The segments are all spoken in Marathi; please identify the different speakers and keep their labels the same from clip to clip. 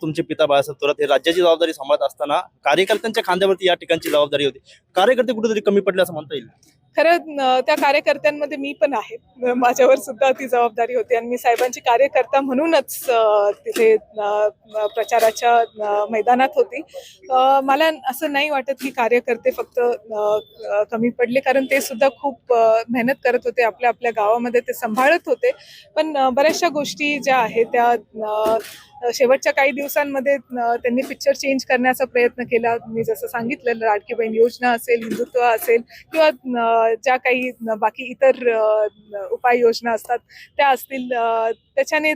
Speaker 1: तुमचे पिता बाळासाहेब थोरात हे राज्याची जबाबदारी सांभाळत असताना कार्यकर्त्यांच्या खांद्यावरती या ठिकाणची जबाबदारी होती. कार्यकर्ते कुठेतरी कमी पडले असं म्हणता येईल.
Speaker 2: खरं त्या कार्यकर्त्यांमध्ये मी पण आहे. माझ्यावर सुद्धा ती जबाबदारी होती आणि मी साहेबांची कार्यकर्ता म्हणूनच तिथे प्रचाराच्या मैदानात होती. मला असं नाही वाटत की कार्यकर्ते फक्त कमी पडले, कारण ते सुद्धा खूप मेहनत करत होते, आपल्या आपल्या गावामध्ये ते सांभाळत होते. पण बऱ्याचशा गोष्टी ज्या आहेत त्या शेवटच्या काही दिवसांमध्ये त्यांनी पिक्चर चेंज करण्याचा प्रयत्न केला. मी जसं सांगितलं, लाडकी बहीण योजना असेल, हिंदुत्व असेल किंवा ज्या काही बाकी इतर उपाययोजना असतात त्या असतील, त्याच्याने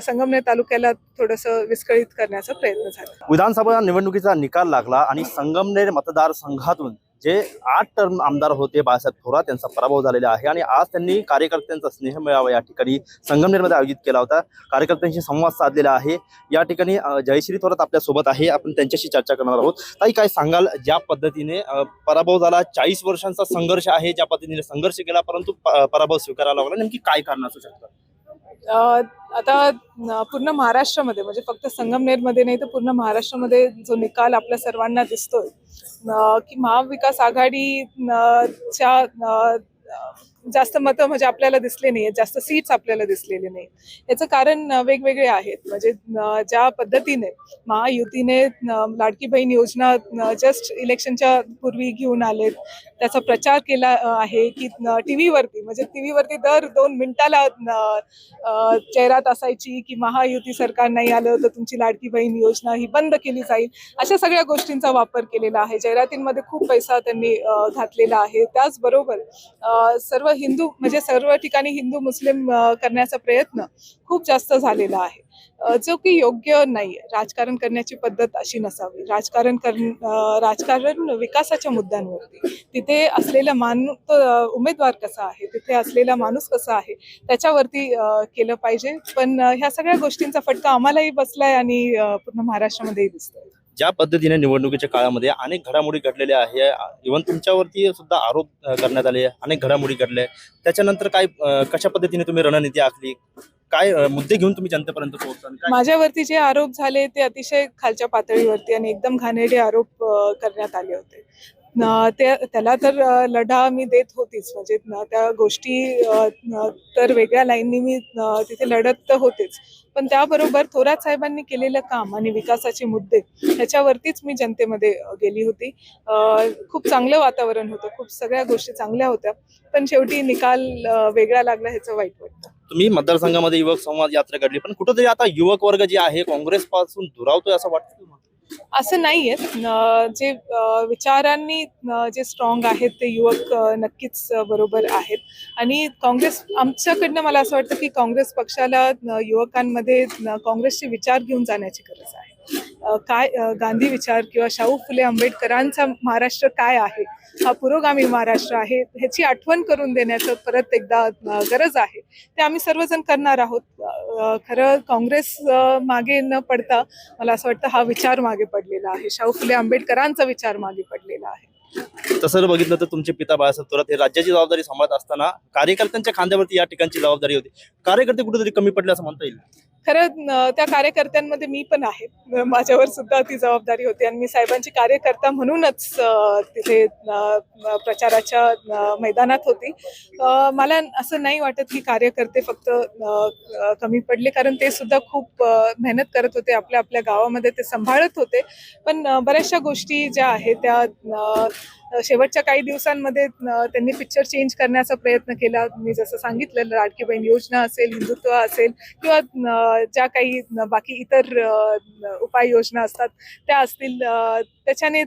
Speaker 2: संगमनेर तालुक्याला थोडंसं विस्कळीत करण्याचा प्रयत्न झाला.
Speaker 1: विधानसभा निवडणुकीचा निकाल लागला आणि संगमनेर मतदारसंघातून जे 8 टर्म आमदार होते बाळासाहेब थोरात यांचा पराभव झालेला आहे आणि आज त्यांनी कार्यकर्त्यांचा स्नेह मेळावा या ठिकाणी संगमनेरमध्ये आयोजित केला होता. कार्यकर्त्यांशी संवाद साधलेला आहे. या ठिकाणी जयश्री थोरात आपल्या सोबत आहे. आपण त्यांच्याशी चर्चा करणार आहोत. ताई, काय सांगाल, ज्या पद्धतीने पराभव झाला, 40 वर्षांचा संघर्ष आहे, ज्या पद्धतीने संघर्ष केला परंतु पराभव स्वीकारावा लागला, नेमकी काय कारण असू शकतं?
Speaker 2: आता पूर्ण महाराष्ट्रामध्ये, म्हणजे फक्त संगमनेरमध्ये नाही तर पूर्ण महाराष्ट्रामध्ये जो निकाल आपल्या सर्वांना दिसतोय की महाविकास आघाडीच्या जास्त मतं म्हणजे आपल्याला दिसले नाही, जास्त सीट्स आपल्याला दिसलेले नाही. याचं कारण वेगवेगळे आहेत. म्हणजे ज्या पद्धतीने महायुतीने लाडकी बहीण योजना जस्ट इलेक्शनच्या पूर्वी घेऊन आलेत, त्याचा प्रचार केला आहे की टीव्हीवरती दर 2 मिनिटाला जाहिरात असायची की महायुती सरकार नाही आलं तर तुमची लाडकी बहीण योजना ही बंद केली जाईल. अशा सगळ्या गोष्टींचा वापर केलेला आहे. जाहिरातींमध्ये खूप पैसा त्यांनी घातलेला आहे. त्याचबरोबर सर्व ठिकाणी हिंदू मुस्लिम करण्याचा प्रयत्न खूप जास्त झालेला आहे, जो की योग्य नाहीये. राजकारण करण्याची पद्धत अशी नसावी. राजकारण विकासाच्या मुद्द्यांवरती, तिथे असलेला उमेदवार कसा आहे, तिथे असलेला माणूस कसा आहे त्याच्यावरती केलं पाहिजे. पण ह्या सगळ्या गोष्टींचा फटका आम्हालाही बसलाय आणि पूर्ण महाराष्ट्रामध्येही दिसतोय.
Speaker 1: ज्या पद्धतीने निवडणुकीच्या काळामध्ये अनेक घडामोडी घडलेल्या आहे, इव्हन तुमच्यावरती सुद्धा आरोप करण्यात आले, अनेक घडामोडी घडल्या, त्याच्यानंतर काय कशा पद्धतीने तुम्ही रणनीती आखली, काय मुद्दे घेऊन तुम्ही जनतेपर्यंत पोहोचता?
Speaker 2: माझ्यावरती जे आरोप झाले ते अतिशय खालच्या पातळीवरती आणि एकदम घाणेरडे आरोप करण्यात आले होते. त्याला तर लढा मी देत होतीच. म्हणजे त्या गोष्टी तर वेगळ्या लाईननी मी तिथे लढत तर होतेच, पण त्याबरोबर थोरात साहेबांनी केलेलं काम आणि विकासाचे मुद्दे ह्याच्यावरतीच मी जनतेमध्ये गेली होती. खूप चांगलं वातावरण होतं, खूप सगळ्या गोष्टी चांगल्या होत्या, पण शेवटी निकाल वेगळा लागला, ह्याचं वाईट वाटतं.
Speaker 1: तुम्ही मतदारसंघामध्ये युवक संवाद यात्रा घडली, पण कुठेतरी आता युवक वर्ग जे आहे काँग्रेस पासून दुरावतोय असं वाटतं?
Speaker 2: असं नाहीये. जे विचारांनी जे स्ट्रॉंग आहेत ते युवक नक्कीच बरोबर आहेत. आणि आमच्याकडनं मला असं वाटतं की काँग्रेस पक्षाला युवकांमध्ये काँग्रेसचे विचार घेऊन जाण्याची गरज आहे. काय गांधी विचार किंवा शाहू फुले आंबेडकरांचा महाराष्ट्र काय आहे, हा पुरोगामी महाराष्ट्र आहे, ह्याची आठवण करून देण्याचं परत एकदा गरज आहे. ते आम्ही सर्वजण करणार आहोत. खरं काँग्रेस मागे न पडता मला असं वाटतं हा विचार मागे पडलेला आहे, शाहू फुले आंबेडकरांचा विचार मागे पडलेला आहे.
Speaker 1: तसं जर बघितलं तर तुमचे पिता बाळासाहेब थोरात हे राज्याची जबाबदारी सांभाळत असताना कार्यकर्त्यांच्या खांद्यावरती या ठिकाणची जबाबदारी होती. कार्यकर्ते कुठेतरी कमी पडले असं म्हणता येईल.
Speaker 2: खरं त्या कार्यकर्त्यांमध्ये मी पण आहे. माझ्यावर सुद्धा ती जबाबदारी होती आणि मी साहेबांची कार्यकर्ता म्हणूनच तिथे प्रचाराच्या मैदानात होती. मला असं नाही वाटत की कार्यकर्ते फक्त कमी पडले, कारण ते सुद्धा खूप मेहनत करत होते, आपल्या आपल्या गावामध्ये ते सांभाळत होते. पण बऱ्याचशा गोष्टी ज्या आहेत त्या शेवटच्या काही दिवसांमध्ये त्यांनी पिक्चर चेंज करण्याचा प्रयत्न केला. मी जसं सांगितलं, लाडकी बहीण योजना असेल, हिंदुत्व असेल किंवा ज्या काही बाकी इतर उपाययोजना असतात त्या असतील, त्याच्याने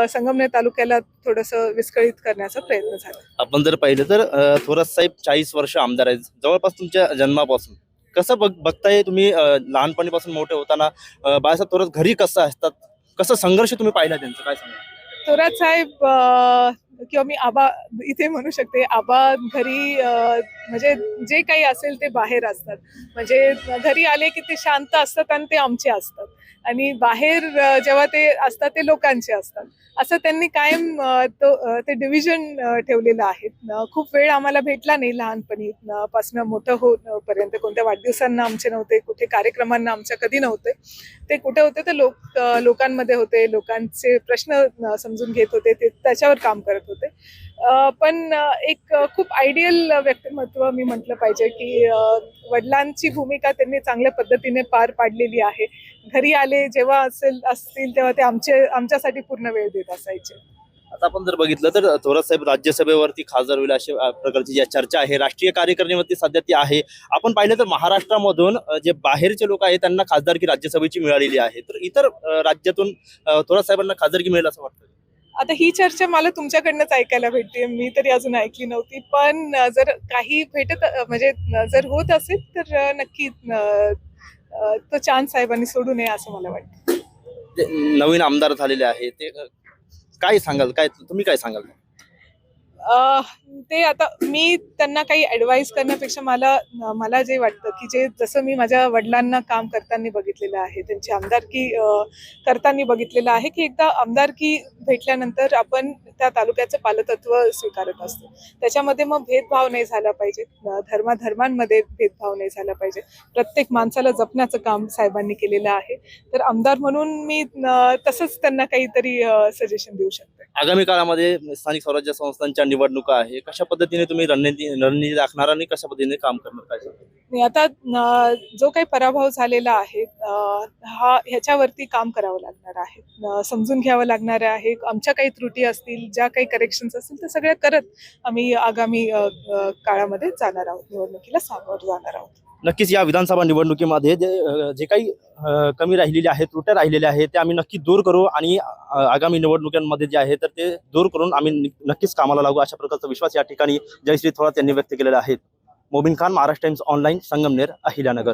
Speaker 2: संगमनेर तालुक्याला थोडंसं विस्कळीत करण्याचा प्रयत्न झाला.
Speaker 1: आपण जर पाहिलं तर थोरात साहेब 40 वर्ष आमदार आहेत, जवळपास तुमच्या जन्मापासून. कसं बघताय तुम्ही लहानपणीपासून मोठे होताना बाळासाहेब थोरात घरी कसं असतात, कसं संघर्ष तुम्ही पाहिला त्यांचं, काय सांगा?
Speaker 2: थोरात साहेब किंवा मी आबा इथे म्हणू शकते, आबा घरी म्हणजे जे काही असेल ते बाहेर असतात. म्हणजे घरी आले की ते शांत असतात आणि ते आमचे असतात, आणि बाहेर जेव्हा ते असतात ते लोकांचे असतात. असं त्यांनी कायम ते डिव्हिजन ठेवलेलं आहे. खूप वेळ आम्हाला भेटला नाही लहानपणी पासनं मोठं होईपर्यंत. कोणत्या वाढदिवसांना आमचे नव्हते, कुठे कार्यक्रमांना आमच्या कधी नव्हते. ते कुठे होते तर लोकांमध्ये होते, लोकांचे प्रश्न समजून घेत होते, ते त्याच्यावर काम करत होते. पण एक खूप आयडियल व्यक्तिमत्व मी म्हटलं पाहिजे की वडिलांची भूमिका त्यांनी चांगल्या पद्धतीने पार पाडलेली आहे. घरी आले जेव्हा असतील तेव्हा ते आमच्यासाठी पूर्ण वेळ देत असायचे.
Speaker 1: आता आपण जर बघितलं तर थोरात साहेब राज्यसभेवरती खासदार होईल अशी प्रकारची जी चर्चा आहे, राष्ट्रीय कार्यकारिणीवरती सध्या ती आहे. आपण पाहिलं तर महाराष्ट्रामधून जे बाहेरचे लोक आहेत त्यांना खासदारकी राज्यसभेची मिळालेली आहे, तर इतर राज्यातून थोरात साहेबांना खासदारकी मिळेल असं वाटतं?
Speaker 2: आता ही चर्चा मला तुमच्याकडनंच ऐकायला भेटते. मी तरी अजून ऐकली नव्हती. पण जर काही म्हणजे जर होत असेल तर नक्की तो चान्स साहेबांनी सोडू नये असं मला वाटतं.
Speaker 1: जे नवीन आमदार झालेले आहे ते काय सांगाल, काय तुम्ही काय सांगाल?
Speaker 2: ते आता मी त्यांना काही ऍडवाइस करण्यापेक्षा मला जे वाटतं की जसं मी माझ्या वडिलांना काम करताना बघितलेलं आहे, त्यांची आमदारकी करताना बघितलेलं आहे की एकदा आमदारकी भेटल्यानंतर आपण त्या तालुक्याचं पालकत्व स्वीकारत असतो. त्याच्यामध्ये मग भेदभाव नाही झाला पाहिजे, धर्मांमध्ये भेदभाव नाही झाला पाहिजे. प्रत्येक माणसाला जपण्याचं काम साहेबांनी केलेलं आहे. तर आमदार म्हणून मी तसंच त्यांना काहीतरी सजेशन देऊ शकते.
Speaker 1: आगामी काळामध्ये स्थानिक स्वराज्य संस्थांच्या निवडणुका आहे, कशा पद्धतीने तुम्ही रणनीती आखणार आणि कशा पद्धतीने काम करणार, काय सांगाल?
Speaker 2: आणि आता जो काही पराभव झालेला आहे ह्याच्यावरती काम करावं लागणार आहे, समजून घ्यावं लागणार आहे. आमच्या काही त्रुटी असतील, ज्या काही करेक्शन्स असतील, त्या सगळ्या करत आम्ही आगामी काळामध्ये जाणार आहोत, निवडणुकीला सामोरं जाणार आहोत.
Speaker 1: नक्कीच या विधानसभा निवडणुकीमध्ये जे काही कमी राहिलेले आहेत, त्रुट्या राहिलेल्या आहेत, ते आम्ही नक्की दूर करू आणि आगामी निवडणुकांमध्ये जे आहे तर ते दूर करून आम्ही नक्कीच कामाला लागू, अशा प्रकारचा विश्वास या ठिकाणी जयश्री थोरात यांनी व्यक्त केलेला आहे. Mobin Khan, Maharashtra times online, Sangamner, Ahilyanagar.